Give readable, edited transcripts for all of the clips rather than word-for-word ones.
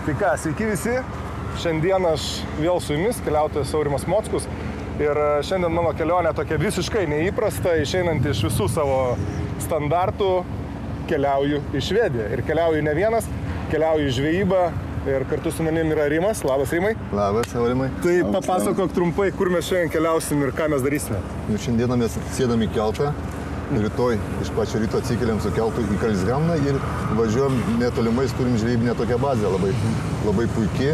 Tai ką, sveiki visi. Šiandien aš vėl su jumis, keliautojas Aurimas Mockus. Ir šiandien mano kelionė tokia visiškai neįprasta, išeinant iš visų savo standartų, keliauju į Švediją. Ir keliauju ne vienas, keliauju į žvejybą. Ir kartu su manim yra Rimas. Labas, Rimai. Labas, Aurimai. Tai papasakok trumpai, kur mes šiandien keliausim ir ką mes darysime. Šiandieną mes sėdam į keltą. Rytoj iš pačio ryto atsikeliam su keltu į Karlshamną ir važiuojam netolimais, turim žvejybinę tokią bazę, labai puikiai,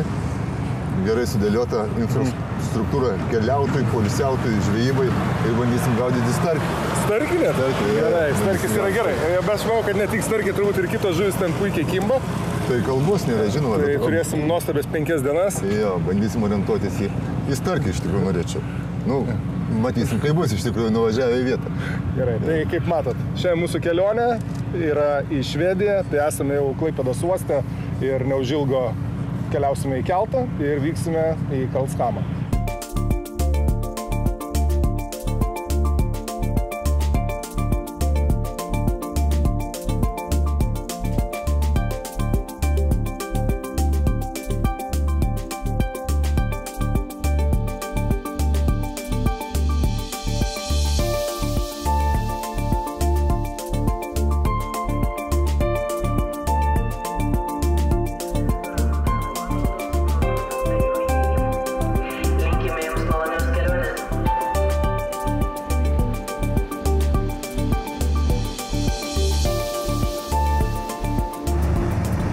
gerai sudėliota infrastruktūra keliautojai, poilsiautojai, žvejybai ir bandysim gaudyti starkį. Starkį net? Starkį, gerai, starkis yra gerai. Bet aš manau, kad ne tik starkį, turbūt ir kitos žuvis ten puikiai kimba. Tai kalbos nėra, žinoma. Tai turėsim nuostabės 5 dienas. Jo, bandysim orientuotis į starkį, iš tikrųjų norėčiau. Nu, matysim, kaip bus iš tikrųjų nuvažiavę į vietą. Gerai, tai kaip matot, šiandien mūsų kelionė yra į Švediją, tai esame jau Klaipėdos uoste ir neužilgo keliausime į keltą ir vyksime į Karlshamną.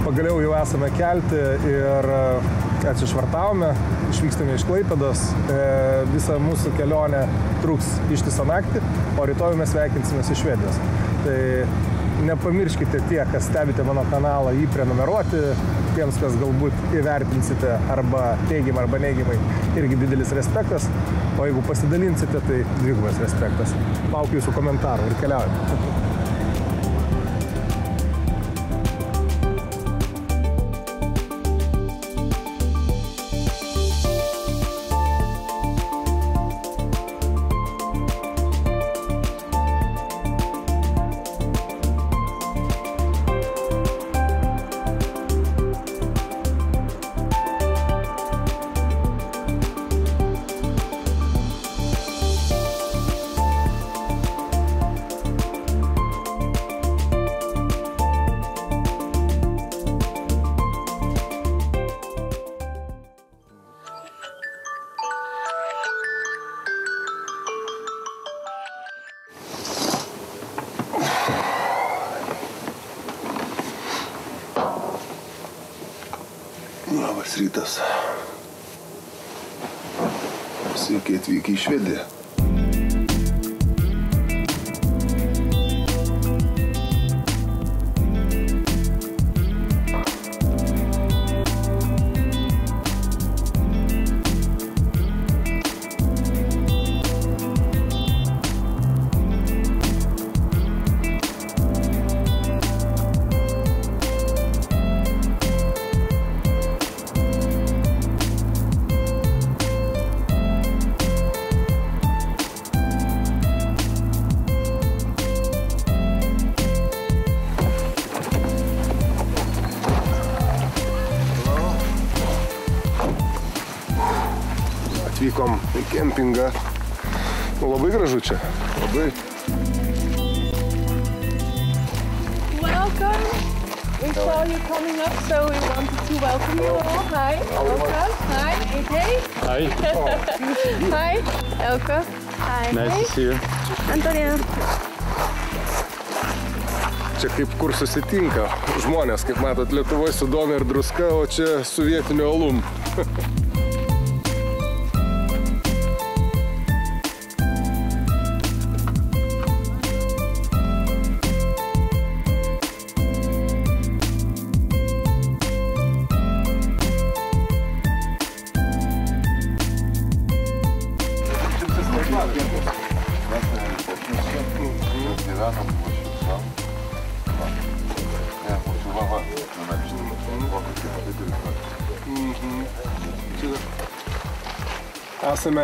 Pagaliau jau esame kelti ir atsišvartavome, išvykstame iš Klaipėdos. Visą mūsų kelionę truks ištisą naktį, o rytoj mes sveikinsimės iš Švedijos. Tai nepamirškite tie, kas stebite mano kanalą, jį prenumeruoti. Tiems, kas galbūt įvertinsite arba teigiamai, arba neigiamai, irgi didelis respektas. O jeigu pasidalinsite, tai dvigubas respektas. Laukiu jūsų komentarų ir keliaujame. Labas rytas. Sveiki atvykę į Švediją. Atvykom į kempingą. Labai gražu čia. Labai. Welcome. We saw you coming up, so we wanted to welcome you all. Hi, Elke. Hi, AJ. Hi. Hi, Elke. Hi. Nice to see you. Antonija. Čia kaip kur susitinka žmonės, kaip matot, Lietuvoje su duona ir druska, o čia su vietiniu alum. Esame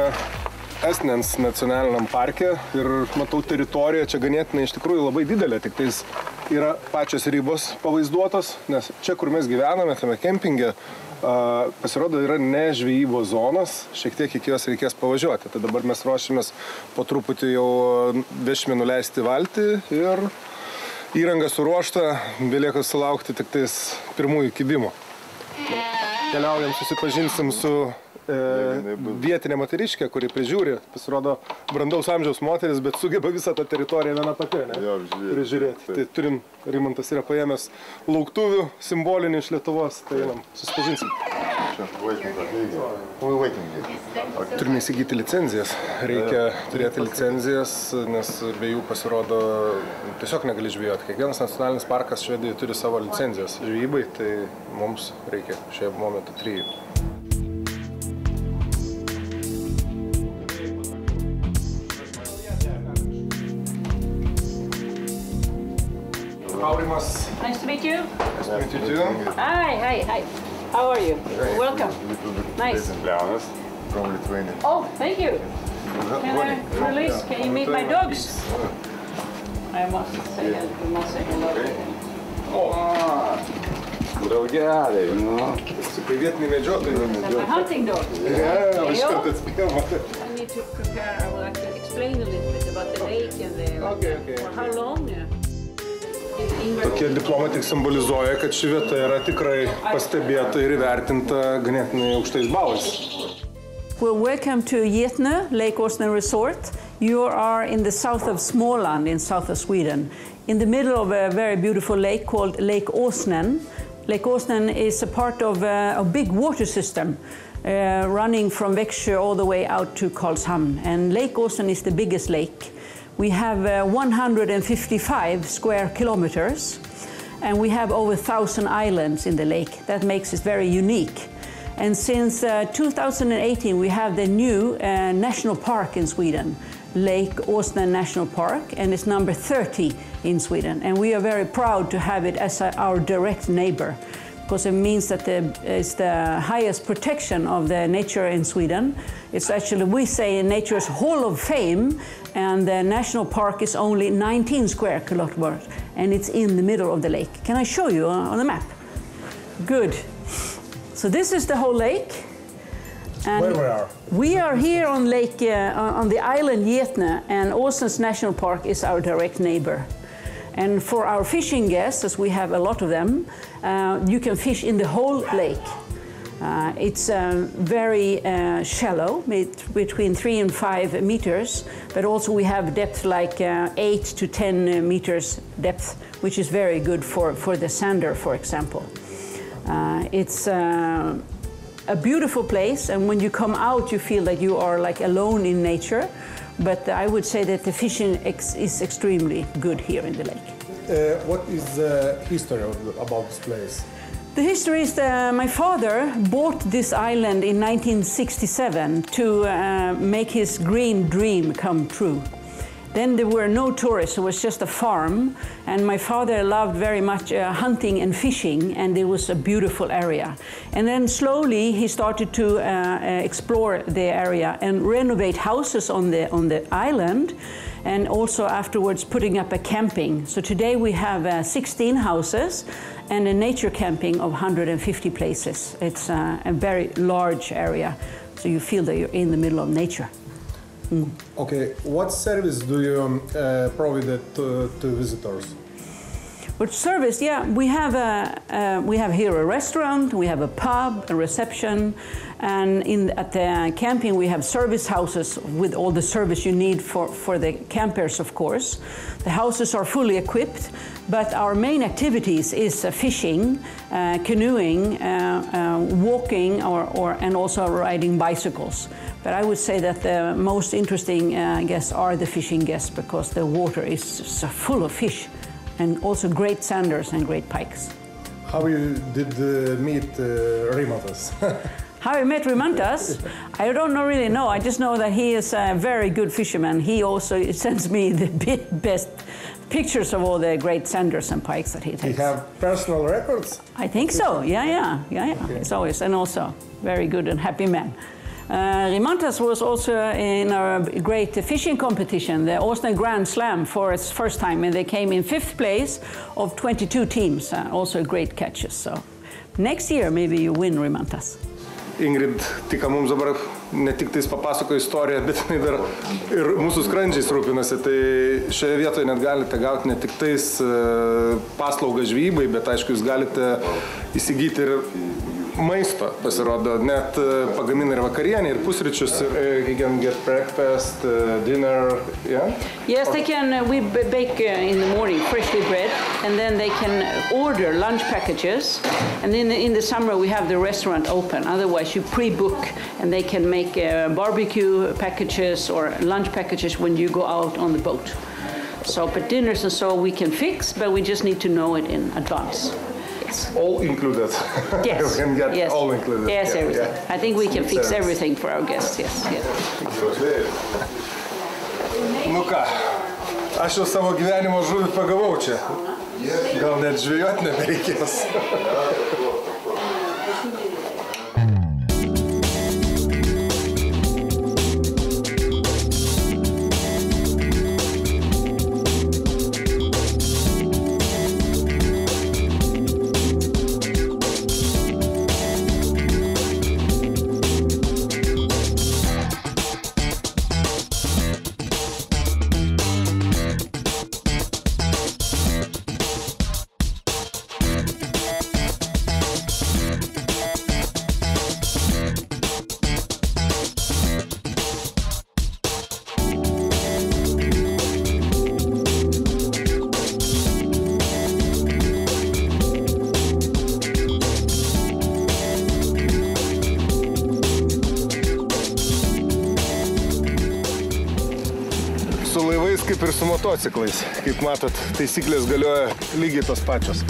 Esnens nacionaliniam parke ir matau teritoriją čia ganėtinai iš tikrųjų labai didelė, tik tais yra pačios ribos pavaizduotos, nes čia, kur mes gyvename, tame kempinge, pasirodo, yra ne žvejybos zonos, šiek tiek iki jos reikės pavažiuoti. Tai dabar mes ruošiamės po truputį jau vešime nuleisti valtį ir įranga suruošta, belieka sulaukti tik tais pirmųjų kibimų. Keliaujam, susipažinsim su vietinė moteriškė, kuri prižiūri, pasirodo, brandaus amžiaus moteris, bet sugeba visą tą teritoriją viena pati, prižiūrėti. Tai turim, Rimantas yra paėmęs lauktuvių simbolinį iš Lietuvos, tai einam, susipažinsim. Turime įsigyti licenzijas. Reikia turėti licenzijas, nes be jų pasirodo tiesiog negali žvejoti. Kiekvienas nacionalinis parkas Švedijoje turi savo licenzijas žvejybai, tai mums reikia šiuo momentu 3. Aurimas. Nice to meet you. Nice to meet you too. Hi. How are you? Welcome. Nice. From Lithuania. Oh, thank you. Can you meet my dogs? I must say hello to them. Draugeliai, tai vietiniai medžiotojai. My hunting dog. Iš karto atspėjom. I need to prepare, I would like to explain a little bit about the lake and for how long. Tokie diplomai tik simbolizuoja, kad ši vieta yra tikrai pastebėta ir įvertinta ganėtinai aukštais balais. Well, welcome to Getnö, Lake Åsnen Resort. You are in the south of Småland, in south of Sweden, in the middle of a very beautiful lake called Lake Åsnen. Lake Åsnen is a part of a big water system running from Växjö all the way out to Karlshamn. And Lake Åsnen is the biggest lake. We have 155 square kilometers, and we have over 1,000 islands in the lake. That makes it very unique. And since 2018, we have the new national park in Sweden, Lake Åsnen National Park, and it's number 30 in Sweden. And we are very proud to have it as our direct neighbor, because it means that it's the highest protection of the nature in Sweden. It's actually, we say, nature's hall of fame, and the national park is only 19 square kilometers, and it's in the middle of the lake. Can I show you on the map? Good. So this is the whole lake. And where we are? We are here on Lake, on the island Getnö, and Åsnens National Park is our direct neighbor. And for our fishing guests, as we have a lot of them, you can fish in the whole lake. It's very shallow, between 3 and 5 meters, but also we have depth like 8 to 10 meters depth, which is very good for the sander, for example. It's a beautiful place, and when you come out, you feel that you are like alone in nature. But I would say that the fishing is extremely good here in the lake. What is the history about this place? The history is that my father bought this island in 1967 to make his green dream come true. Then there were no tourists, it was just a farm, and my father loved very much hunting and fishing, and it was a beautiful area. And then slowly he started to explore the area and renovate houses on the island, and also afterwards putting up a camping. So today we have 16 houses and a nature camping of 150 places. It's a very large area, so you feel that you're in the middle of nature. Okay, what service do you provide to visitors? What service? Yeah, we have here a restaurant, we have a pub, a reception, and at the camping we have service houses with all the service you need for the campers, of course. The houses are fully equipped, but our main activities is fishing, canoeing, walking, and also riding bicycles. But I would say that the most interesting guests are the fishing guests, because the water is so full of fish, and also great sanders and great pikes. How you did meet Rimantas? How I met Rimantas? I don't really know. I just know that he is a very good fisherman. He also sends me the best pictures of all the great sanders and pikes that he takes. You have personal records? I think so. Yeah. Okay. It's always, and also very good and happy man. Rimantas was also in a great fishing competition, the Åsnen Grand Slam, for its first time, and they came in 5th place of 22 teams, also great catches. So next year maybe you win Rimantas. Ingrid tik mums dabar ne tik tais papasako istoriją, bet jinai dar ir mūsų skrandžiais rūpinasi. Tai šioje vietoje net galite gauti ne tik tais paslaugą žvejybai, bet aišku, jūs galite įsigyti ir maisto, pasirodo, net pagamina ir vakarienę, ir pusryčius, ir you can get breakfast, dinner, yeah? Yes, they can, we bake in the morning freshly bread, and then they can order lunch packages, and then in the summer we have the restaurant open, otherwise you pre-book, and they can make barbecue packages or lunch packages when you go out on the boat. So, but dinners and so we can fix, but we just need to know it in advance. All included. Yes. We can get yes. all included. Yes, yeah, everything. Yeah. I think we can fix everything for our guests. Yes. Yes. Nu ką, aš jau savo gyvenimo žuvį pagavau čia. Gal net žvejot nebereikės. Su laivais kaip ir su motociklais. Kaip matot, taisyklės galioja lygiai tos pačios.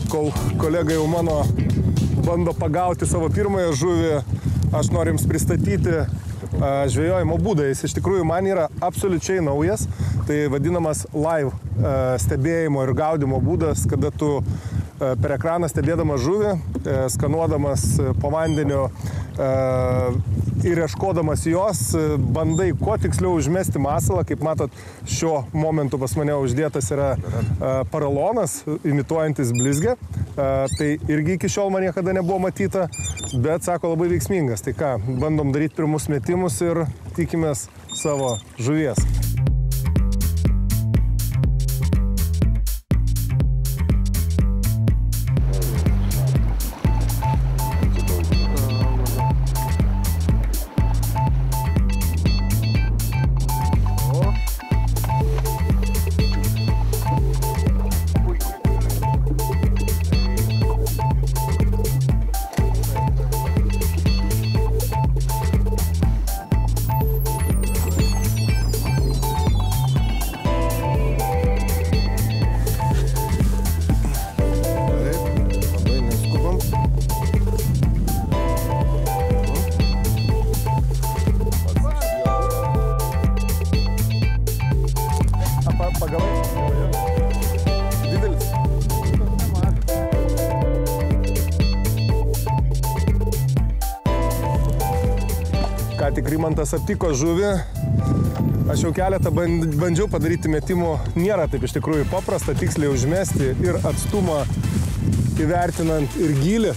Kol kolega jau mano bando pagauti savo pirmąją žuvį, aš noriu jums pristatyti žvejojimo būdą. Jis iš tikrųjų man yra absoliučiai naujas. Tai vadinamas live stebėjimo ir gaudimo būdas, kada tu per ekraną stebėdamas žuvį, skanuodamas po vandeniu ir ieškodamas jos, bandai kuo tiksliau užmesti masalą. Kaip matot, šiuo momentu pas mane uždėtas yra paralonas, imituojantis blizgę. Tai irgi iki šiol man niekada nebuvo matyta, bet, sako, labai veiksmingas. Tai ką, bandom daryti pirmus metimus ir tikimės savo žuvies. Rimantas aptiko žuvį. Aš jau keletą bandžiau padaryti metimų. Nėra taip iš tikrųjų paprasta tiksliai užmesti ir atstumą įvertinant ir gylį.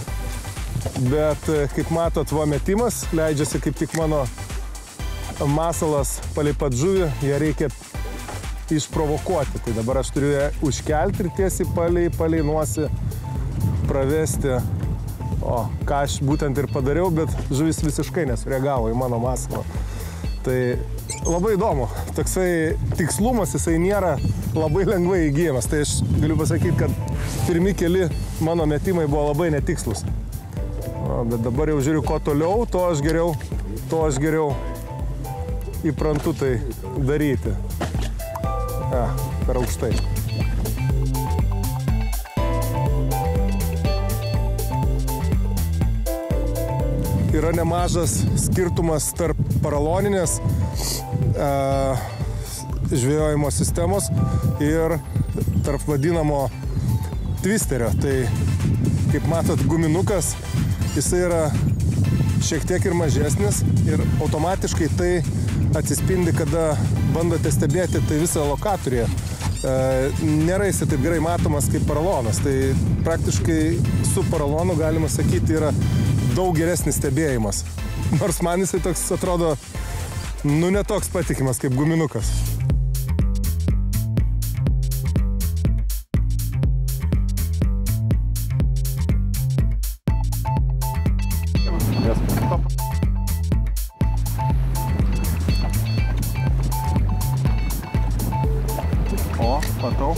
Bet kaip matot, va metimas leidžiasi kaip tik mano masalas palei pat žuvį. Ją reikia išprovokuoti. Tai dabar aš turiu ją užkelti ir tiesiai palei nosį pravesti. O, ką aš būtent ir padariau, bet žuvis visiškai nesureagavo į mano masalą. Tai labai įdomu. Toksai tikslumas, jisai nėra labai lengvai įgyjamas. Tai aš galiu pasakyti, kad pirmi keli mano metimai buvo labai netikslus. O, bet dabar jau žiūriu, ko toliau, to aš geriau įprantu tai daryti. Per aukštai. Yra nemažas skirtumas tarp paraloninės žvejojimo sistemos ir tarp vadinamo twisterio. Tai, kaip matot, guminukas, jisai yra šiek tiek ir mažesnis ir automatiškai tai atsispindi, kada bandote stebėti tai visą lokatoriją. Nėra jisai taip gerai matomas kaip paralonas. Tai praktiškai su paralonu, galima sakyti, yra daug geresnis stebėjimas. Nors man jisai toks atrodo, ne toks patikimas kaip guminukas. O, matau.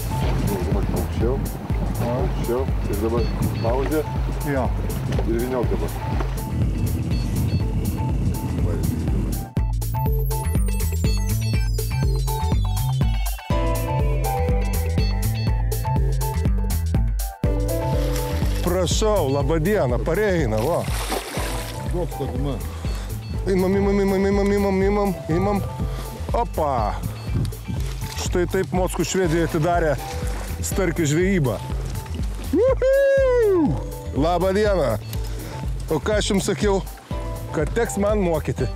Aukščiau. Ir dabar pauzė. Jo. Ir vyniauk dabar. Prašau, labą dieną, pareina, va. Koks tokima? Imam. Opa. Štai taip Mockų Švedijoje atidarė starkių žvejybą. Labą dieną. O ką aš jums sakiau, kad teks man mokyti.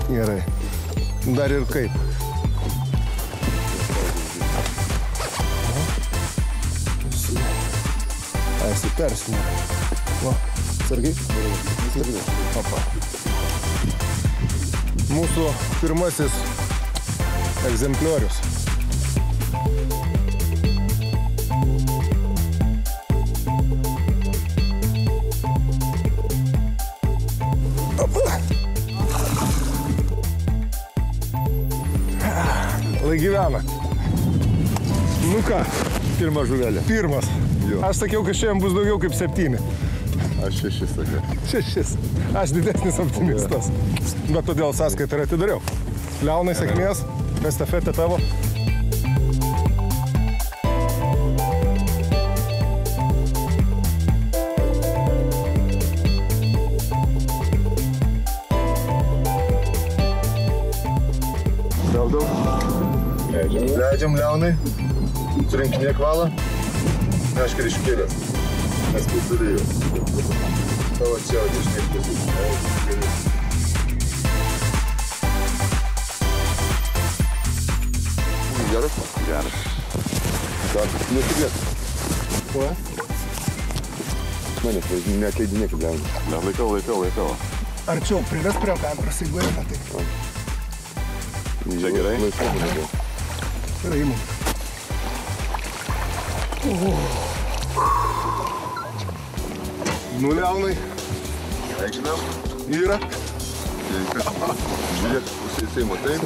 Gerai. Dar ir kaip. Įsipersinė. Va, sargiai. Opa. Mūsų pirmasis egzempliorius. Lai gyvena. Nu ką? Pirma žuvelė. Pirmas. Jo. Aš sakiau, kad šiandien bus daugiau kaip 7. Aš 6 sakiau. 6. Aš didesnis optimistas. Bet todėl sąskaitą ir atidariau. Leonai, sėkmės. Estafetė tavo. Leidžiam, Leonai. Surinkinėk valą. Aš kriškėlės. Nes kaip turėjau. Tavo čia, dešinėktis. Geras? Geras. Ką? Nesigės. Ko? Manęs, neatleidinėkit, Leonai. Laikau. Arčiau, prives prie kameros, jeigu eina, tai. Čia gerai? Laikau. Gerai, imam. Nu, Leonai. Eikšdam. Yra. Žiūrėk, jisai matai,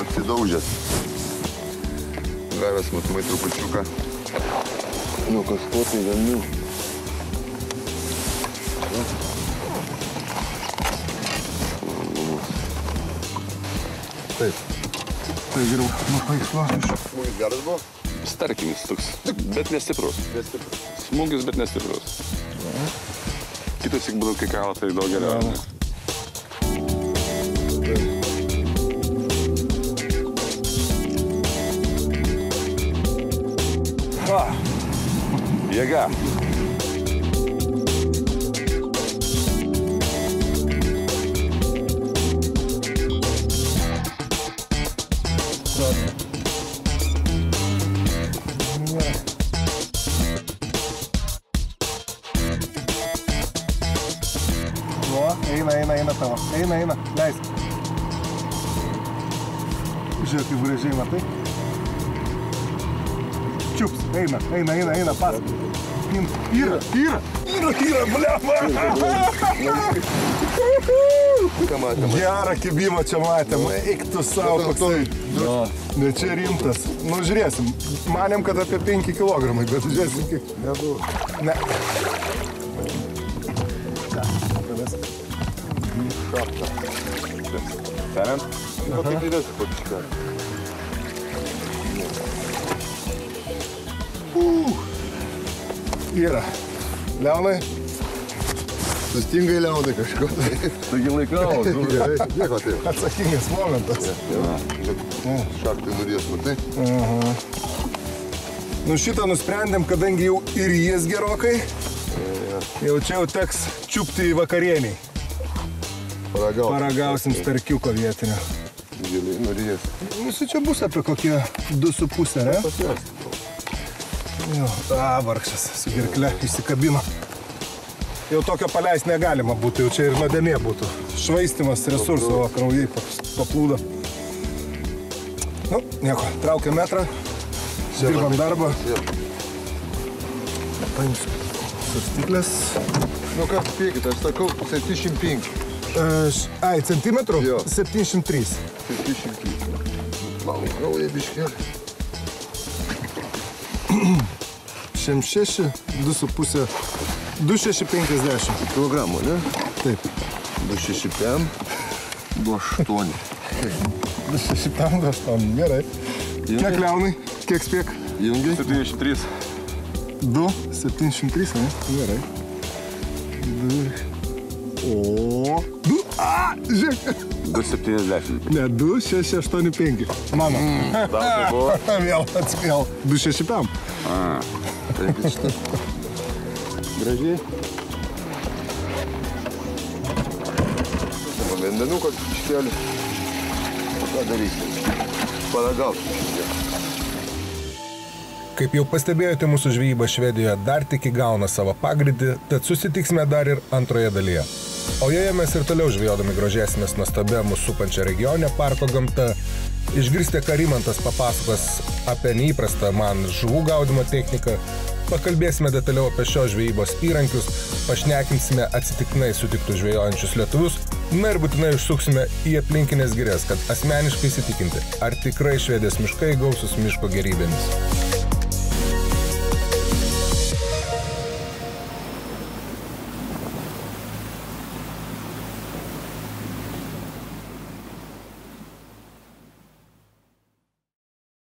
apsidaužęs. Gavęs matomai trupučiuką. Nu, kažko tai velnių. Taip. Tai geriau, paiksluosiu. Smūgis geras buvo? Starkinis toks, bet nestiprus. Smūgis, bet nestiprus. Kitas tik būtų, kai kala, tai daug geriau. Jėga. eina, leis. Žiūrėk, kaip gražiai matai. Čiups, eina, pas. Yra, bliama. Gerą kibimą čia matėm, eik tu savo toksai. Ne, čia rimtas. Nu, žiūrėsim. Manėm, kad apie 5 kilogramai, bet žiūrėsim, kiek. Nebuvo. Ne. Šapta. Tariant? Nu, tai didės pačišką. Yra. Leonai? Sustingai Leonai kažko. Taigi laikau. Gerai, nieko taip. Atsakingas momentas. Šaktai nudės, matai? Nu šitą nusprendėm, kadangi jau ir jis gerokai. Jau čia jau teks čiupti į vakarieniai. Paragausim starkiuko vietinio. Giliai nudės. Nu, čia bus apie kokie 2,5, ne? Jo, vargšas, su girkle išsikabino. Jau tokio paleist negalima būtų, jau čia ir nuodėmė būtų. Švaistimas resursų, o kraujai paplūdo. Nu, nieko, traukia metrą, dirbam darbą. Paimsiu sustiklės. Nu ką, spėkit, aš sakau 705. Ai, centimetrų? Jo. 703. 703. Mano kraujai biškėlį. 6, 2,5, 2,650 Kilogramų, ne? Taip. 265, 28. 2,650, gerai. Kiek Leonai? Kiek spėk? Jungiai? 73. 2, 703, ne? Gerai. 2. O. 2. Žiūrėk. 270. Ne, 2,685. Mano. Tai buvo. Vėl atspėjau. 2,65. Taip, šitą. Gražiai. Vandenuką iškeliu. Ką darysim? Paragausim. Kaip jau pastebėjote, mūsų žvejyba Švedijoje dar tik įgauna savo pagreitį, tad susitiksime dar ir antroje dalyje. O joje mes ir toliau žvejodami grožėsimės nuostabia mūsų supančią regionę parko gamta. Išgirsite, ką Rimantas papasakos apie neįprastą man žuvų gaudymo techniką, pakalbėsime detaliau apie šios žvejybos įrankius, pašnekinsime atsitiktinai sutiktus žvejojančius lietuvius, na ir būtinai užsuksime į aplinkinės girias, kad asmeniškai įsitikinti, ar tikrai Švedijos miškai gausus miško gerybėmis.